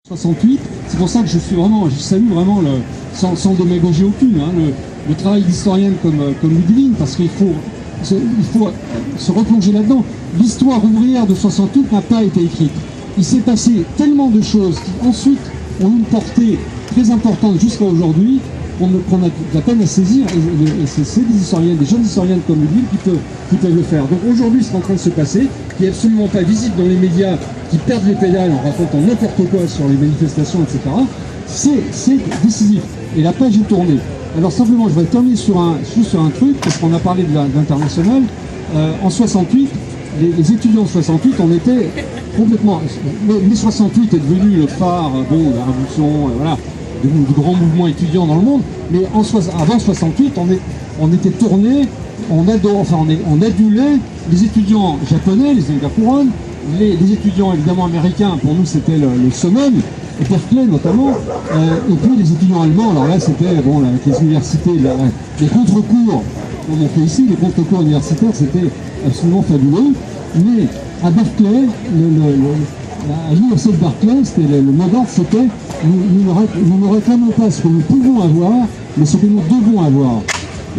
68, c'est pour ça que je salue vraiment, sans démagogie aucune, hein, le travail d'historienne comme Ludivine, parce qu'il faut se replonger là-dedans. L'histoire ouvrière de 68 n'a pas été écrite. Il s'est passé tellement de choses qui ensuite ont une portée très importante jusqu'à aujourd'hui qu'on a de la peine à saisir, et c'est des historiennes, des jeunes historiennes comme Ludivine qui peuvent le faire. Donc aujourd'hui, c'est en train de se passer, qui n'est absolument pas visible dans les médias, qui perdent les pédales en racontant n'importe quoi sur les manifestations, etc. C'est décisif. Et la page est tournée. Alors simplement, je vais terminer juste sur un truc, parce qu'on a parlé de l'international. En 68, les étudiants de 68, on était complètement... Mais 68 est devenu le phare, bon, la révolution, voilà, du grand mouvement étudiant dans le monde. Mais avant 68, on était tourné, on adulait les étudiants japonais, les Singapouriens, les étudiants évidemment américains, pour nous c'était le summum, et Berkeley notamment, et puis les étudiants allemands. Alors là c'était, bon, avec les universités, les contre-cours, comme on fait ici, les contre-cours universitaires, c'était absolument fabuleux. Mais à Berkeley, à l'université de Berkeley, c'était le mot d'ordre, c'était nous ne réclamons pas ce que nous pouvons avoir, mais ce que nous devons avoir.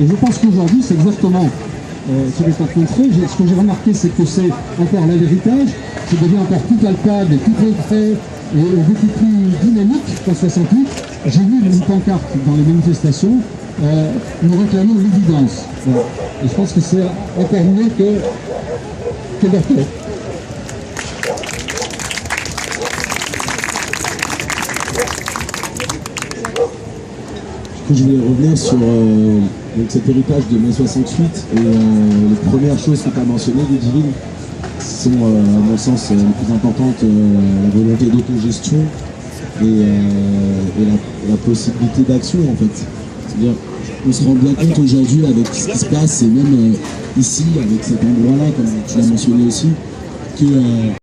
Et je pense qu'aujourd'hui, c'est exactement ce que je suis en train de faire. Ce que j'ai remarqué, c'est que c'est encore l'héritage, qui devient encore plus palpable et plus concret et beaucoup plus dynamique qu'en 68. J'ai vu une pancarte dans les manifestations, nous réclamons l'évidence. Voilà. Et je pense que c'est encore mieux que Berkeley. Je voulais revenir sur cet héritage de mai 68 et les premières choses que tu as mentionnées, Ludivine, sont à mon sens les plus importantes, la volonté d'autogestion et la possibilité d'action en fait. C'est-à-dire, on se rend bien compte aujourd'hui avec ce qui se passe et même ici avec cet endroit-là, comme tu l'as mentionné aussi, que